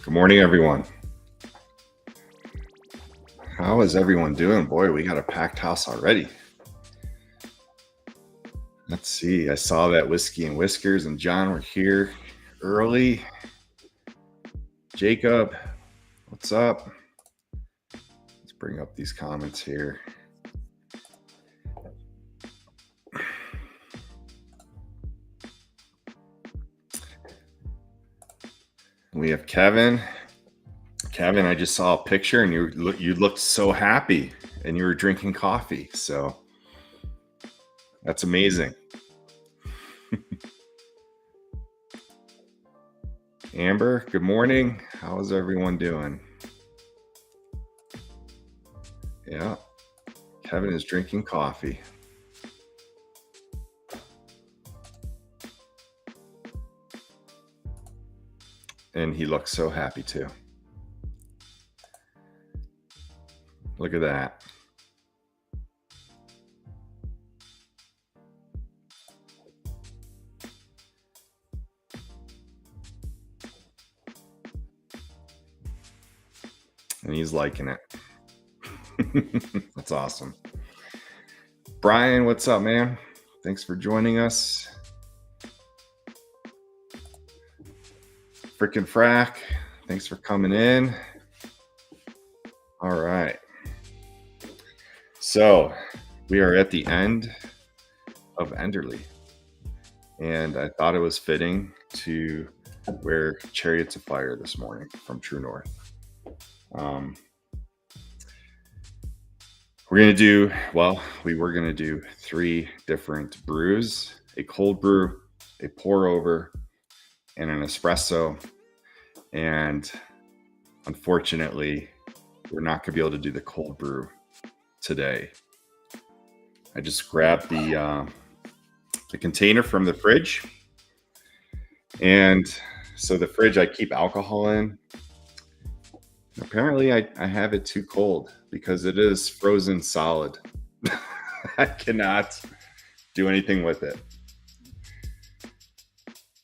Good morning, everyone. How is everyone doing? Boy, we got a packed house already. Let's see. I saw that Whiskey and Whiskers and John were here early. Jacob, what's up? Let's bring up these comments here. We have Kevin. Kevin, I just saw a picture and you looked so happy and you were drinking coffee. So that's amazing. Amber, good morning. How is everyone doing? Yeah, Kevin is drinking coffee. And he looks so happy too. Look at that. And he's liking it. That's awesome. Brian, what's up, man? Thanks for joining us. Frickin' Frack, thanks for coming in. All right. So we are at the end of Enderly. And I thought it was fitting to wear Chariots of Fire this morning from True North. We were going to do 3 different brews, a cold brew, a pour over, and an espresso. And unfortunately, we're not going to be able to do the cold brew today. I just grabbed the container from the fridge. And so the fridge, I keep alcohol in. Apparently, I have it too cold because it is frozen solid. I cannot do anything with it.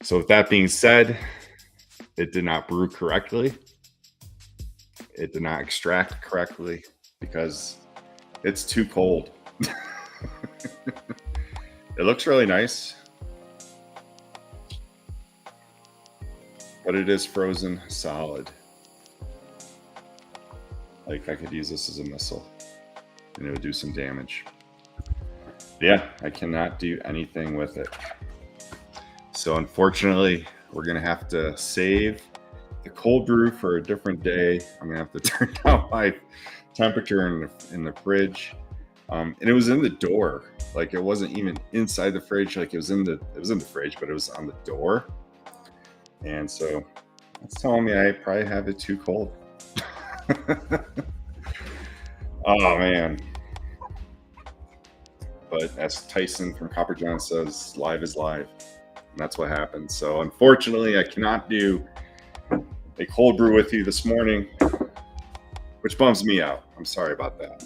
So with that being said, it did not brew correctly. It did not extract correctly because it's too cold. It looks really nice, but it is frozen solid. Like I could use this as a missile and it would do some damage. Yeah, I cannot do anything with it. So unfortunately, we're gonna have to save the cold brew for a different day. I'm gonna have to turn down my temperature in the fridge. And it was in the door. Like it wasn't even inside the fridge. Like it was in the fridge, but it was on the door. And so it's telling me I probably have it too cold. Oh man. But as Tyson from Copper John says, live is live. And that's what happened. So unfortunately, I cannot do a cold brew with you this morning, which bums me out. I'm sorry about that.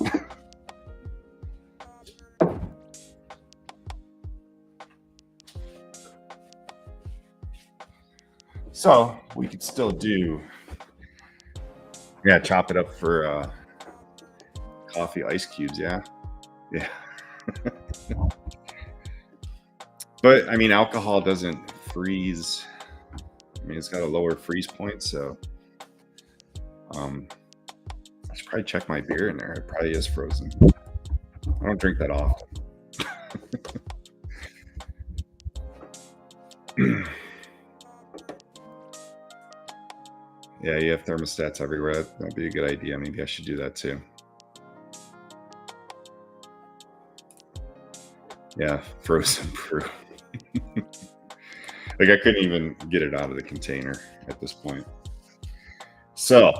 So we could still do, chop it up for coffee ice cubes. Yeah. But I mean, alcohol doesn't freeze. I mean, it's got a lower freeze point, so I should probably check my beer in there. It probably is frozen. I don't drink that often. Yeah, you have thermostats everywhere. That'd be a good idea. Maybe I should do that too. Yeah, frozen brew. Like I couldn't even get it out of the container at this point. So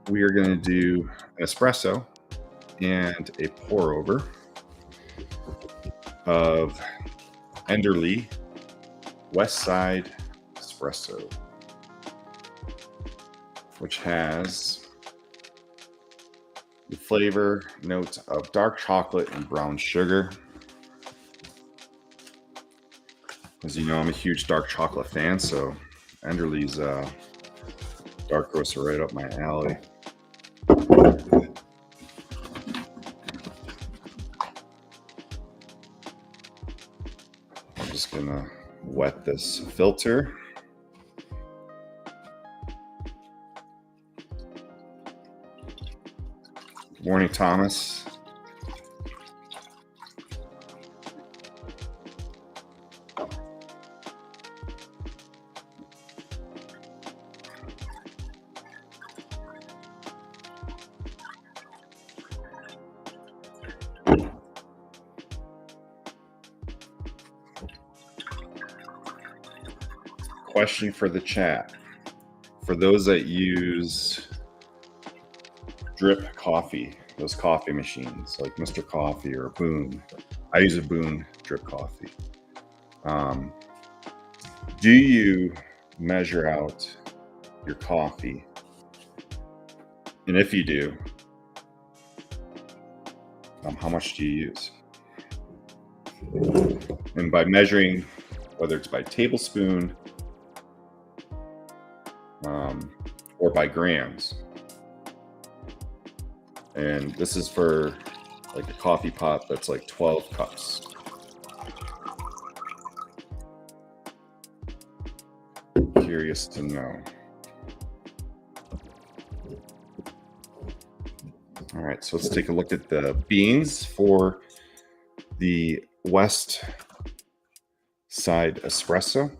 we are going to do an espresso and a pour over of Enderly West Side Espresso, which has the flavor notes of dark chocolate and brown sugar. As you know, I'm a huge dark chocolate fan, so Enderly's Dark roasts are right up my alley. I'm just gonna wet this filter. Good morning, Thomas. Question for the chat. For those that use drip coffee, those coffee machines like Mr. Coffee or Boone. I use a Boone drip coffee. Do you measure out your coffee? And if you do, how much do you use? And by measuring, whether it's by tablespoon or by grams. And this is for like a coffee pot that's like 12 cups. Curious to know. All right, so let's take a look at the beans for the West Side Espresso.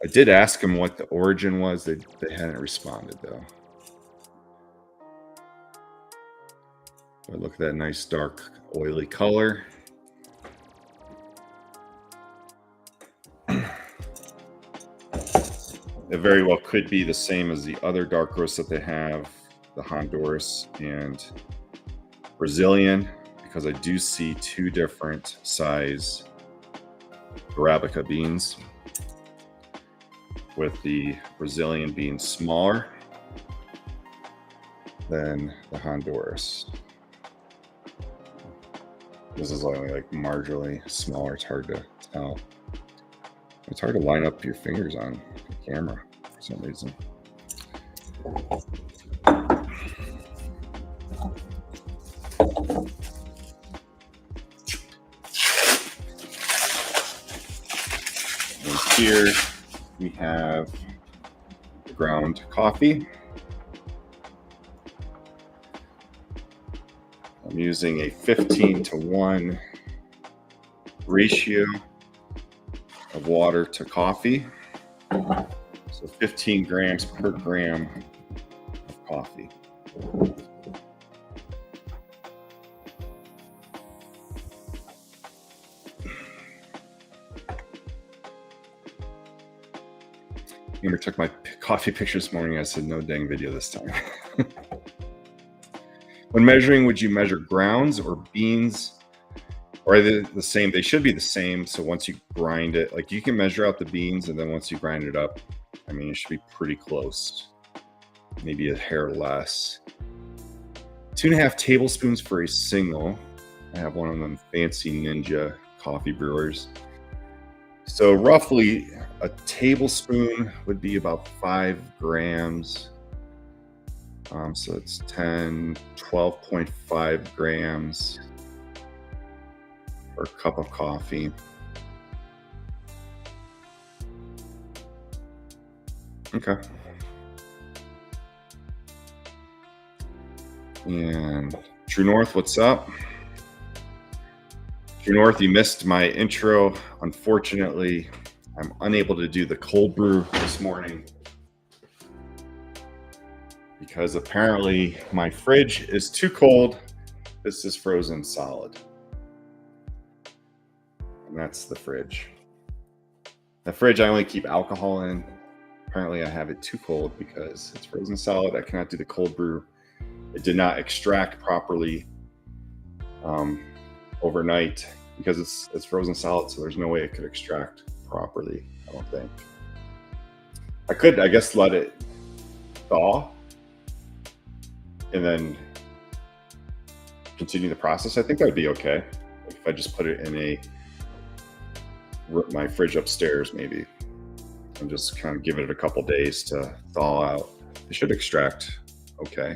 I did ask them what the origin was. They hadn't responded though. But look at that nice dark oily color. It very well could be the same as the other dark roasts that they have, the Honduras and Brazilian, because I do see two different size Arabica beans, with the Brazilian being smaller than the Honduras. This is only like marginally smaller. It's hard to tell. It's hard to line up your fingers on the camera for some reason. And here we have the ground coffee. I'm using a 15:1 ratio of water to coffee. So 15 grams per gram of coffee. Amber took my coffee picture this morning. I said, no dang video this time. When measuring, would you measure grounds or beans? Or are they the same? They should be the same. So once you grind it, like you can measure out the beans, and then once you grind it up, I mean, it should be pretty close. Maybe a hair less. 2.5 tablespoons for a single. I have one of them fancy Ninja coffee brewers. So roughly a tablespoon would be about 5 grams. So it's 12.5 grams per cup of coffee. Okay. And True North, what's up? True North, you missed my intro. Unfortunately, I'm unable to do the cold brew this morning because apparently my fridge is too cold. This is frozen solid. And that's the fridge. The fridge, I only keep alcohol in. Apparently I have it too cold because it's frozen solid. I cannot do the cold brew. It did not extract properly overnight because it's frozen solid, so there's no way it could extract properly, I don't think. I could, I guess, let it thaw and then continue the process. I think that would be okay. Like if I just put it in my fridge upstairs, maybe. and just kind of give it a couple days to thaw out. It should extract okay.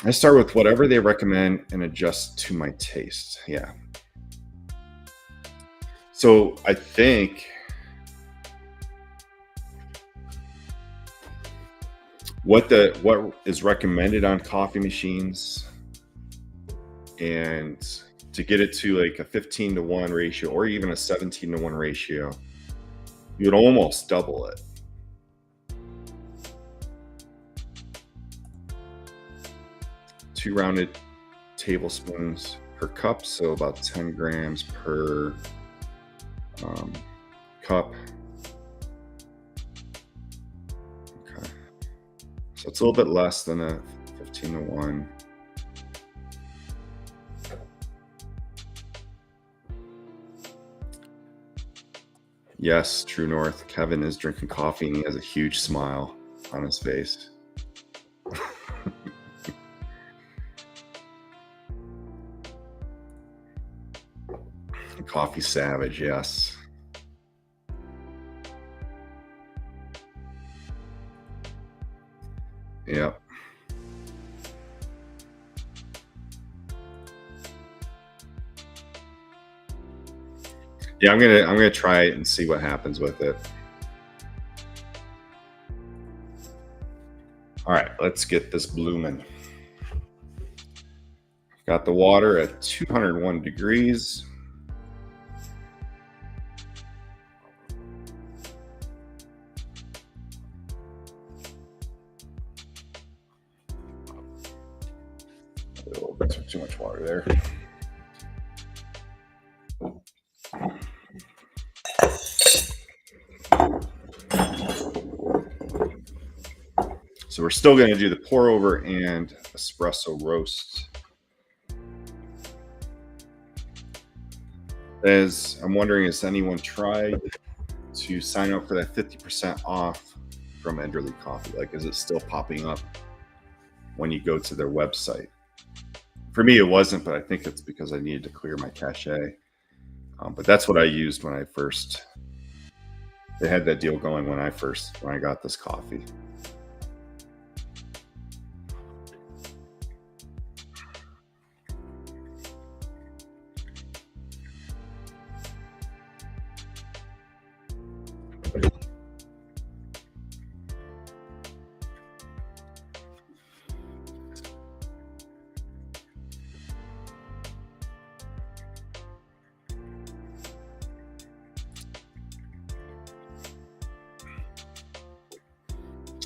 I start with whatever they recommend and adjust to my taste. Yeah. So I think what is recommended on coffee machines, and to get it to like a 15-to-1 ratio or even a 17-to-1 ratio, you would almost double it. Two rounded tablespoons per cup, so about 10 grams per cup. Okay, so it's a little bit less than a 15-to-1. Yes, True North. Kevin is drinking coffee and he has a huge smile on his face. Coffee savage, yes. Yep. Yeah, I'm gonna try it and see what happens with it. All right, let's get this blooming. Got the water at 201 degrees. A little bit too much water there. So we're still going to do the pour over and espresso roast. As I'm wondering, has anyone tried to sign up for that 50% off from Enderly Coffee? Like, is it still popping up when you go to their website? For me, it wasn't, but I think it's because I needed to clear my cache. But that's what I used when I first. They had that deal going when I got this coffee.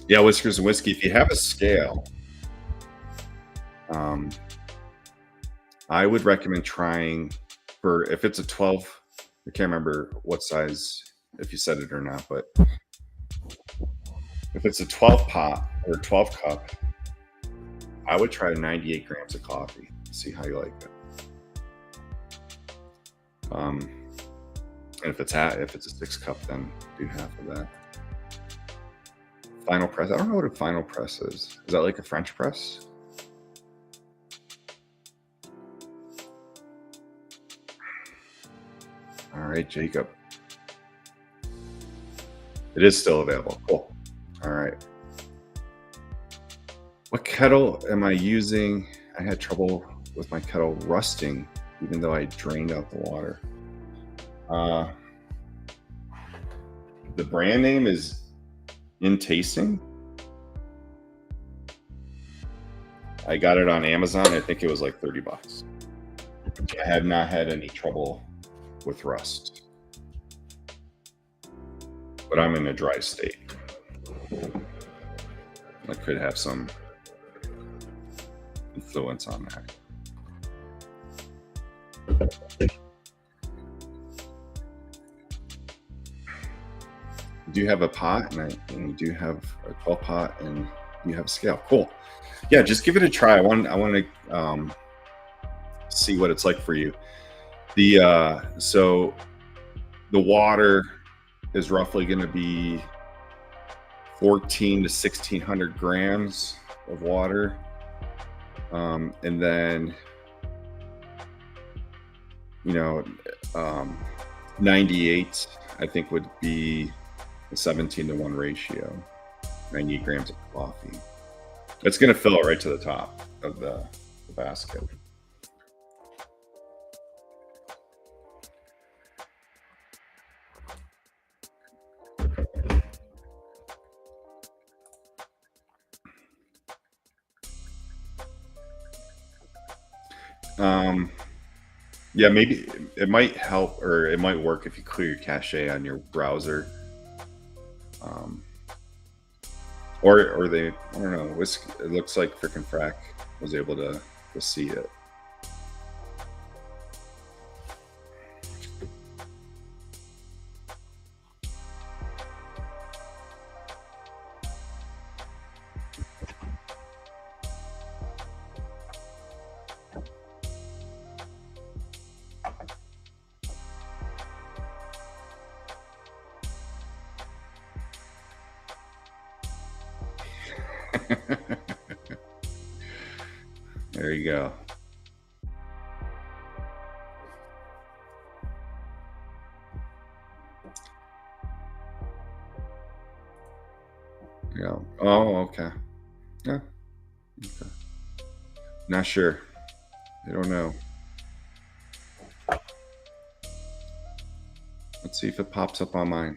Yeah, Whiskers and Whiskey. If you have a scale, I would recommend trying for, if it's a 12, I can't remember what size, if you said it or not, but if it's a 12 pot or 12 cup, I would try 98 grams of coffee. See how you like it. And if it's a 6 cup, then do half of that. Final press. I don't know what a final press is. Is that like a French press? All right, Jacob. It is still available. Cool. All right. What kettle am I using? I had trouble with my kettle rusting, even though I drained out the water. The brand name is In Tasting. I got it on Amazon. I think it was like $30. I have not had any trouble with rust, but I'm in a dry state. I could have some influence on that. You do have a pot, and you do have a 12 pot, and you have a scale. Cool. Yeah, just give it a try. I want to see what it's like for you. So the water is roughly going to be 1,400 to 1,600 grams of water, and then you know, 98, I think, would be a 17-to-1 ratio. 98 grams of coffee. It's going to fill it right to the top of the basket. Yeah, maybe it might help, or it might work if you clear your cache on your browser. Um, or they, I don't know. It looks like frickin' Frack was able to see it. There you go. Yeah. Oh, okay. Yeah. Okay. Not sure. I don't know. Let's see if it pops up on mine.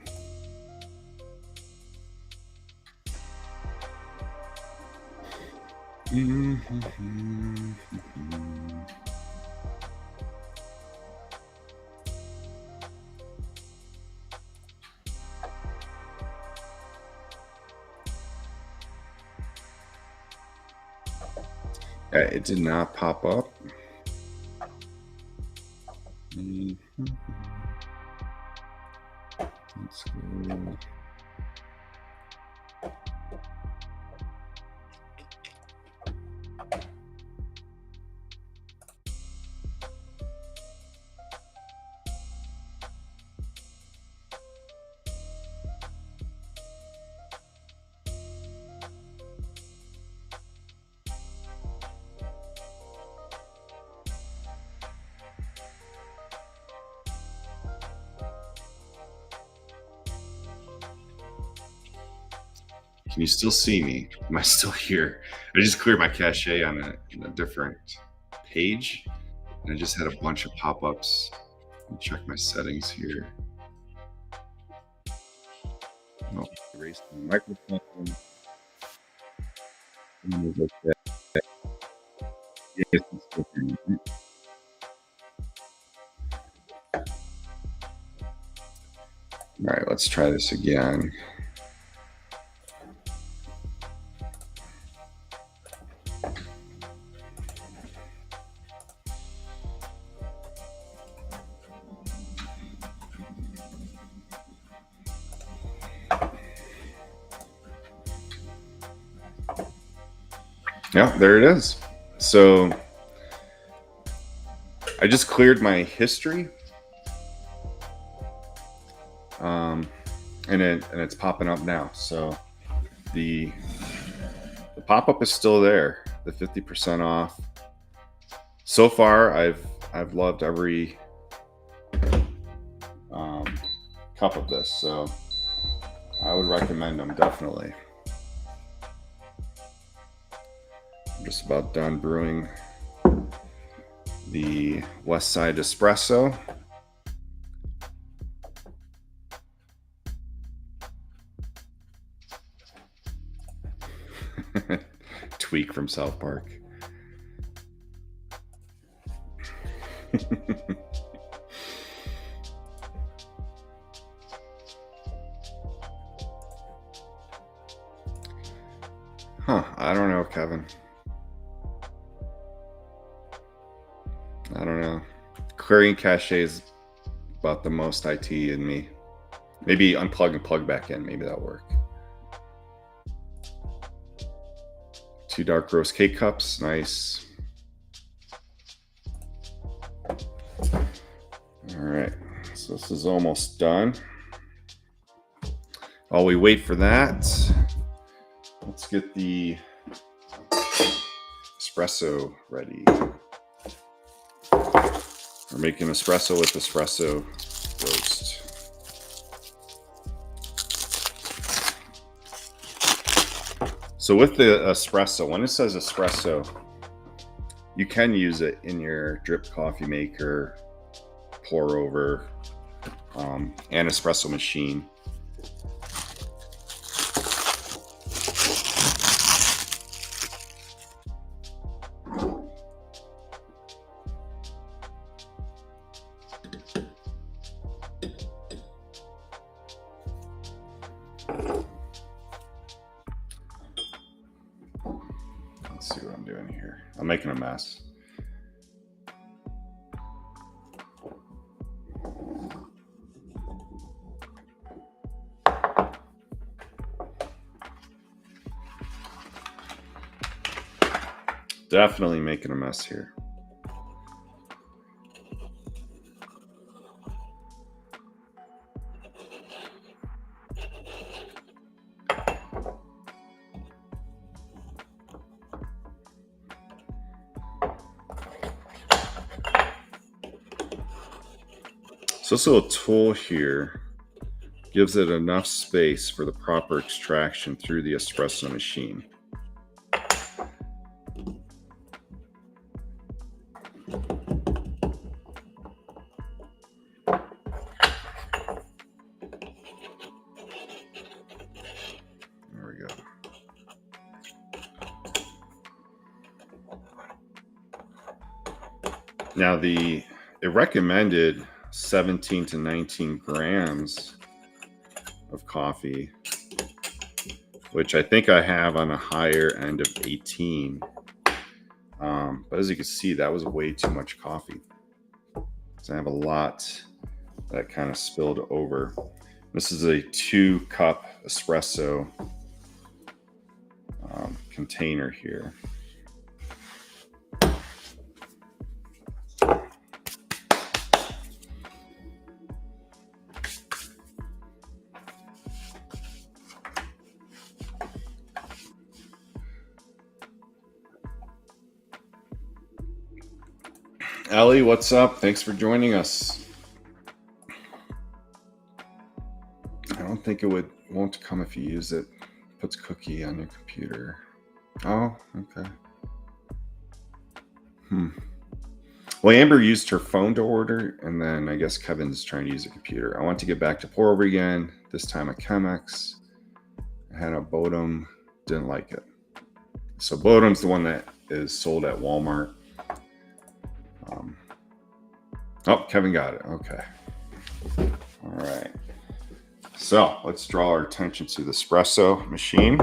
It did not pop up. Let's go. Can you still see me? Am I still here? I just cleared my cache on a different page, and I just had a bunch of pop-ups. Let me check my settings here. Oh, erase my microphone. Yes, it's still here. All right, let's try this again. Yeah, there it is. So I just cleared my history, and it's popping up now. So the pop-up is still there. The 50% off. So far, I've loved every cup of this, so I would recommend them definitely. I'm just about done brewing the West Side espresso. Tweak from South Park. Huh, I don't know, Kevin. I don't know. Clearing cache is about the most IT in me. Maybe unplug and plug back in. Maybe that'll work. 2 dark roast cake cups. Nice. All right. So this is almost done. While we wait for that, let's get the espresso ready. We're making espresso with espresso roast. So with the espresso, when it says espresso, you can use it in your drip coffee maker, pour over, and espresso machine. Let's see what I'm doing here. I'm making a mess. Definitely making a mess here. So this little tool here gives it enough space for the proper extraction through the espresso machine. There we go. Now it recommended 17 to 19 grams of coffee, which I think I have on a higher end of 18. But as you can see, that was way too much coffee. So I have a lot that kind of spilled over. This is a 2-cup espresso container here. Ellie, what's up? Thanks for joining us. I don't think it won't come if you use it. Puts cookie on your computer. Oh, okay. Well, Amber used her phone to order, and then I guess Kevin's trying to use a computer. I want to get back to pour over again, this time a Chemex. I had a Bodum, didn't like it. So Bodum's the one that is sold at Walmart. Oh, Kevin got it. Okay. All right. So let's draw our attention to the espresso machine.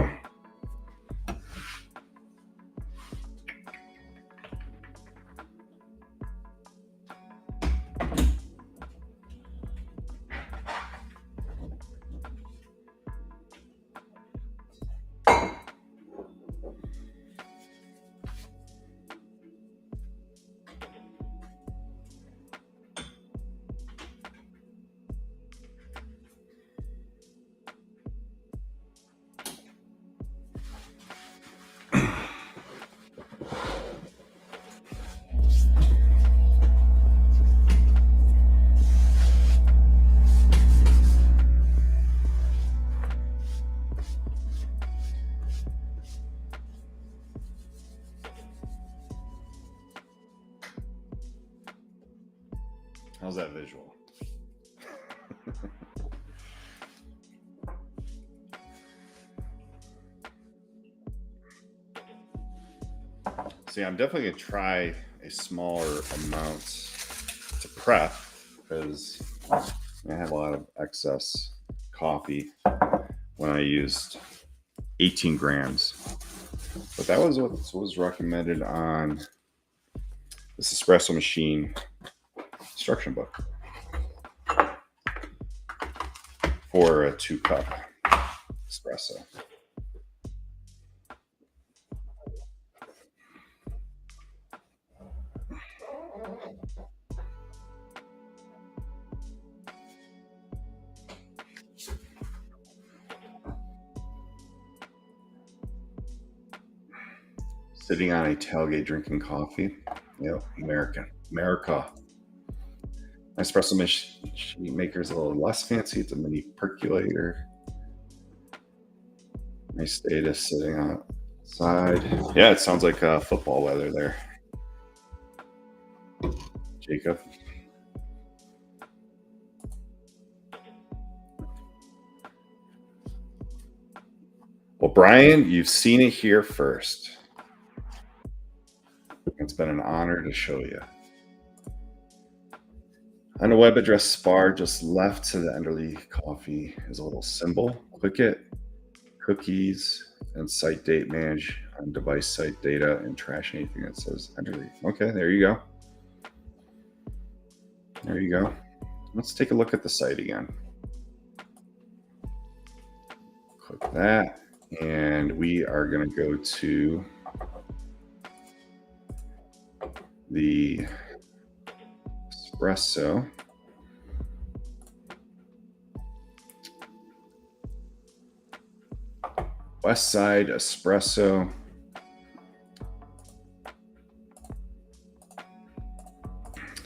How's that visual? See, I'm definitely going to try a smaller amount to prep because I have a lot of excess coffee when I used 18 grams. But that was what was recommended on this espresso machine instruction book for a 2-cup espresso. Sitting on a tailgate drinking coffee. Yep, America. Espresso machine maker is a little less fancy. It's a mini percolator. Nice data sitting outside. Yeah, it sounds like football weather there, Jacob. Well, Brian, you've seen it here first. It's been an honor to show you. On the web address bar just left to the Enderly Coffee is a little symbol. Click it. Cookies and site date, manage on device site data, and trash anything that says Enderly. Okay, there you go. There you go. Let's take a look at the site again. Click that, and we are going to go to the espresso. West Side Espresso.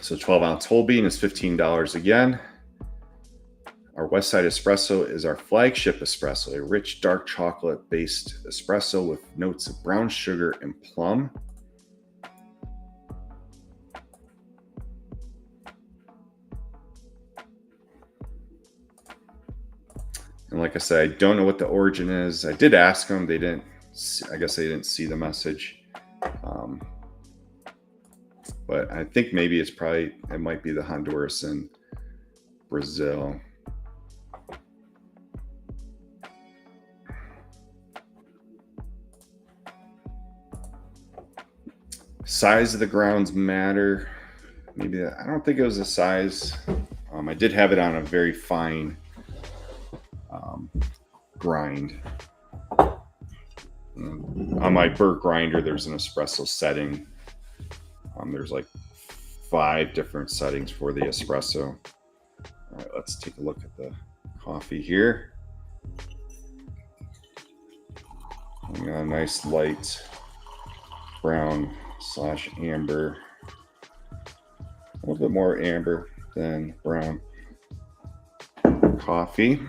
So 12-ounce whole bean is $15 again. Our West Side Espresso is our flagship espresso, a rich dark chocolate-based espresso with notes of brown sugar and plum. And like I said, I don't know what the origin is. I did ask them. They didn't. I guess they didn't see the message. But I think maybe it might be the Honduras and Brazil. Size of the grounds matter. Maybe I don't think it was the size. I did have it on a very fine grind. On my Burt grinder, there's an espresso setting. There's like 5 different settings for the espresso. All right, let's take a look at the coffee here. We got a nice light brown / amber. A little bit more amber than brown coffee.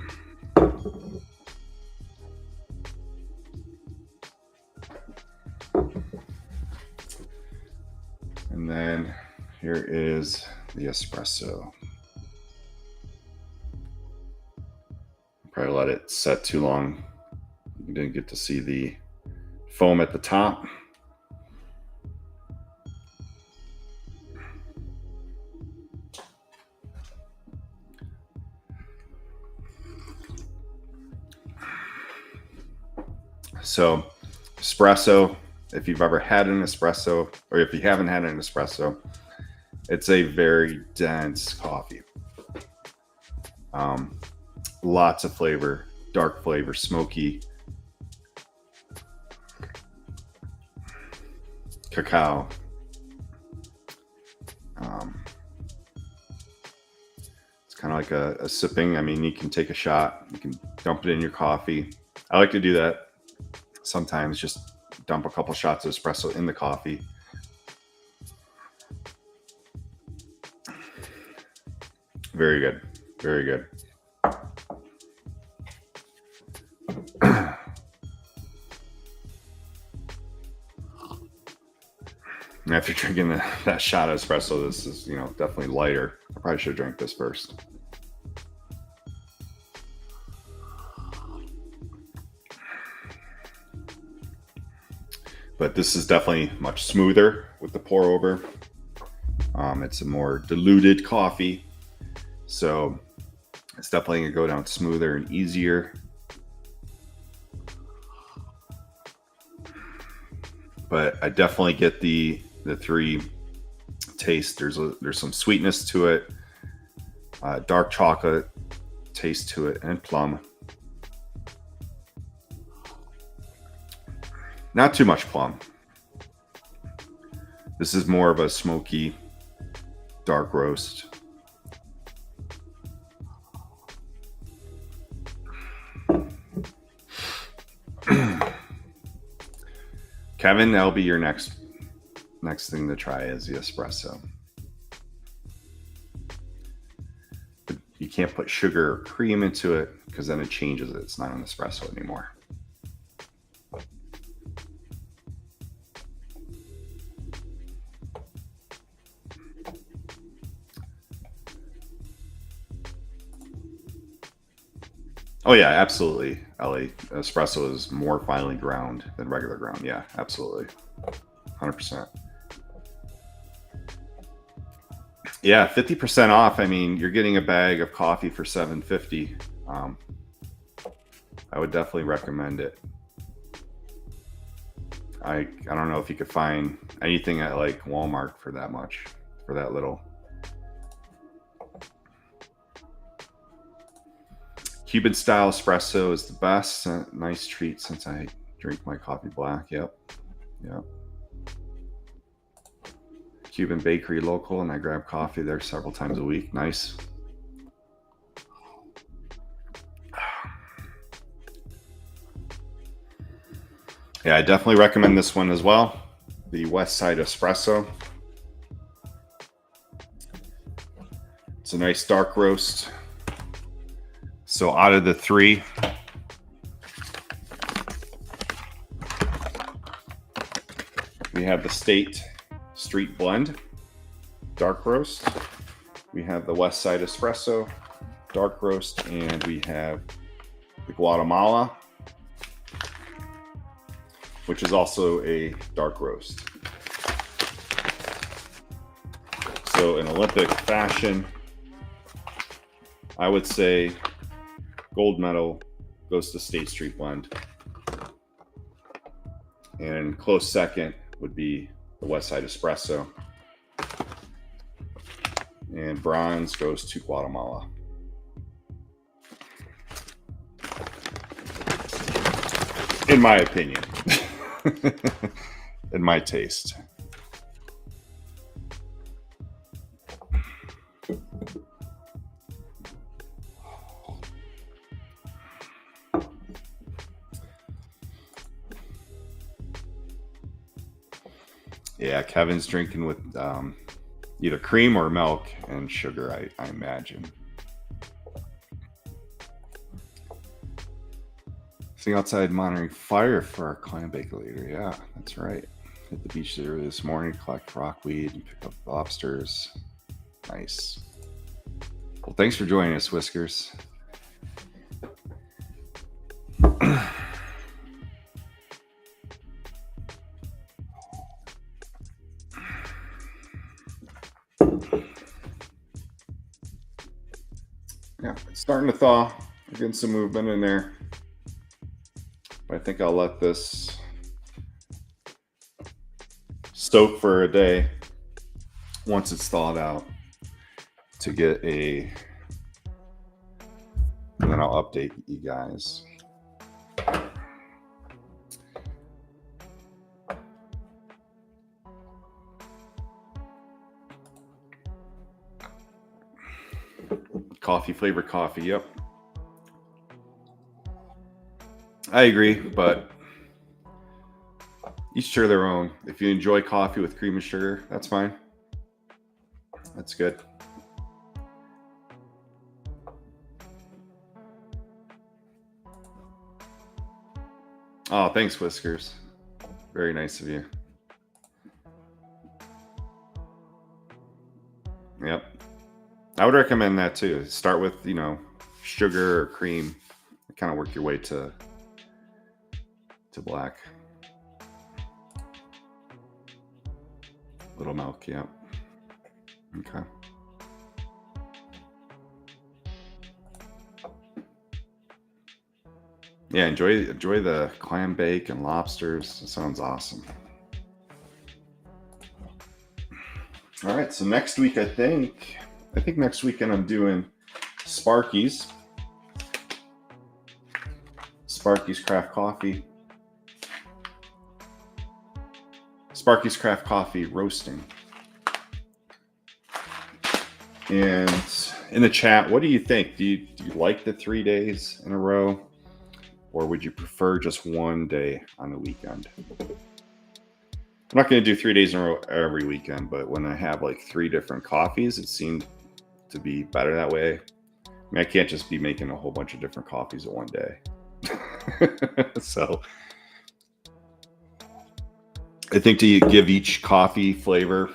And then here is the espresso. Probably let it set too long. You didn't get to see the foam at the top. So, espresso, if you've ever had an espresso, or if you haven't had an espresso, it's a very dense coffee. Lots of flavor, dark flavor, smoky, cacao. It's kind of like a sipping. I mean, you can take a shot, you can dump it in your coffee. I like to do that sometimes, just dump a couple shots of espresso in the coffee. Very good. Very good. After drinking that shot of espresso, this is, definitely lighter. I probably should have drank this first. But this is definitely much smoother with the pour over. It's a more diluted coffee, so it's definitely gonna go down smoother and easier. But I definitely get the 3 tastes. There's some sweetness to it, dark chocolate taste to it, and plum. Not too much plum. This is more of a smoky, dark roast. Kevin, that'll be your next thing to try is the espresso. You can't put sugar or cream into it because then it changes it. It's not an espresso anymore. Oh yeah, absolutely. Ellie, espresso is more finely ground than regular ground. Yeah, absolutely. 100%. Yeah, 50% off. I mean, you're getting a bag of coffee for $7.50. I would definitely recommend it. I don't know if you could find anything at like Walmart for that much, for that little. Cuban style espresso is the best. Nice treat since I drink my coffee black. Yep. Cuban bakery local, and I grab coffee there several times a week. Nice. Yeah, I definitely recommend this one as well. The West Side Espresso. It's a nice dark roast. So out of the three, we have the State Street Blend dark roast. We have the West Side Espresso dark roast, and we have the Guatemala, which is also a dark roast. So in Olympic fashion, I would say gold medal goes to State Street Blend. And close second would be the West Side Espresso. And bronze goes to Guatemala. In my opinion. In my taste. Yeah, Kevin's drinking with either cream or milk and sugar, I imagine. Sitting outside monitoring fire for our clam bake later. Yeah, that's right. Hit the beach early this morning, collect rockweed, and pick up lobsters. Nice. Well, thanks for joining us, Whiskers. Yeah, it's starting to thaw. We're getting some movement in there. But I think I'll let this soak for a day once it's thawed out to get and then I'll update you guys. Coffee flavored coffee, yep. I agree, but each to their own. If you enjoy coffee with cream and sugar, that's fine. That's good. Oh, thanks, Whiskers. Very nice of you. Yep. I would recommend that too. Start with, sugar or cream. Kind of work your way to black. Little milk, yeah. Okay. Yeah, enjoy the clam bake and lobsters. It sounds awesome. All right, so next week I think next weekend I'm doing Sparky's Craft Coffee. Sparky's Craft Coffee roasting. And in the chat, what do you think? Do you like the 3 days in a row? Or would you prefer just one day on the weekend? I'm not going to do 3 days in a row every weekend, but when I have like 3 different coffees, it seemed to be better that way. mean, I can't just be making a whole bunch of different coffees in one day. So I think to give each coffee flavor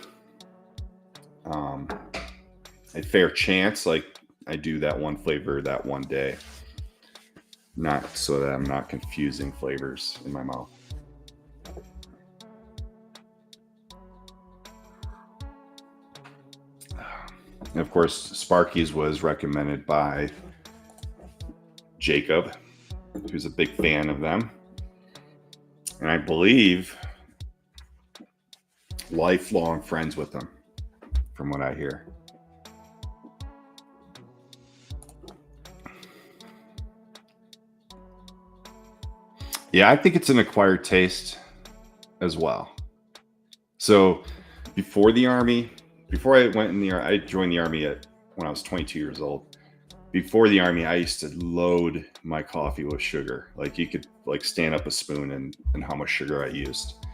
a fair chance, like I do that one flavor that one day, not so that I'm not confusing flavors in my mouth. And of course, Sparky's was recommended by Jacob, who's a big fan of them. And I believe lifelong friends with them, from what I hear. Yeah, I think it's an acquired taste as well. So before the Army, before I went in the Army, I joined the Army when I was 22 years old. Before the Army, I used to load my coffee with sugar. Like you could like stand up a spoon and how much sugar I used.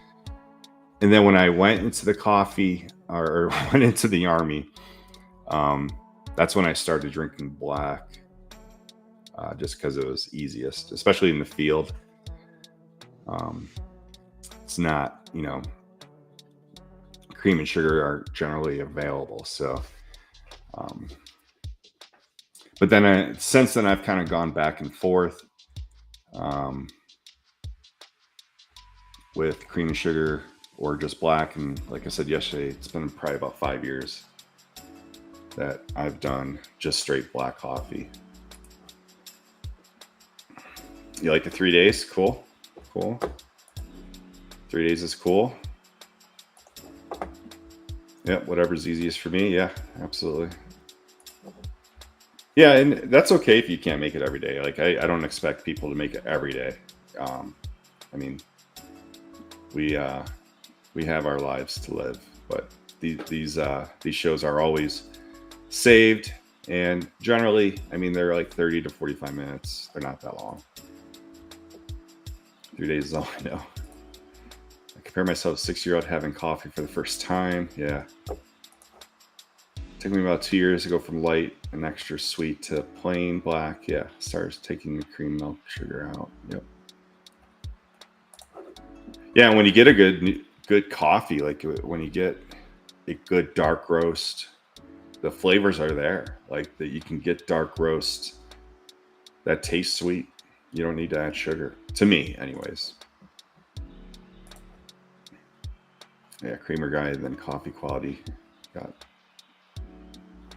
And then when I went into the coffee or went into the Army, that's when I started drinking black, just because it was easiest, especially in the field. It's not, cream and sugar are generally available. So, but then since then I've kind of gone back and forth with cream and sugar or just black. And like I said yesterday, it's been probably about 5 years that I've done just straight black coffee. You like the 3 days? Cool. 3 days is cool. Yeah, whatever's easiest for me. Yeah, absolutely. Yeah, and that's okay if you can't make it every day. Like I don't expect people to make it every day. I mean, we have our lives to live, but these shows are always saved, and generally, I mean, they're like 30 to 45 minutes. They're not that long. 3 days is all I know. I compare myself to a 6-year-old having coffee for the first time. Yeah. It took me about 2 years to go from light and extra sweet to plain black. Yeah. Started taking the cream milk sugar out. Yep. Yeah. And when you get a good coffee, like when you get a good dark roast, the flavors are there. Like that you can get dark roast that tastes sweet. You don't need to add sugar. To me, anyways. Yeah, creamer guy, then coffee quality. Got.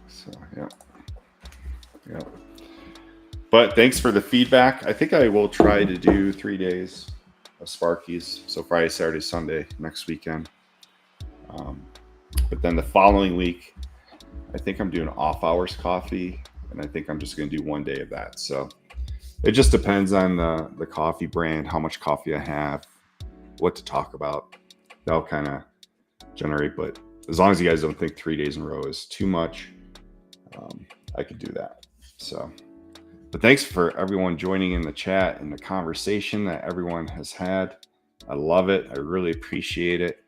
So, yeah. But thanks for the feedback. I think I will try to do 3 days of Sparky's. So Friday, Saturday, Sunday, next weekend. But then the following week, I think I'm doing off hours coffee, and I think I'm just going to do 1 day of that. So it just depends on the coffee brand, how much coffee I have, what to talk about. That'll kind of generate, but as long as you guys don't think 3 days in a row is too much, I could do that. So, but thanks for everyone joining in the chat and the conversation that everyone has had. I love it. I really appreciate it.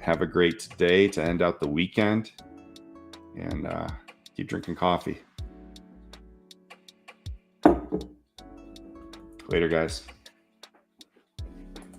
Have a great day to end out the weekend, and keep drinking coffee. Later, guys.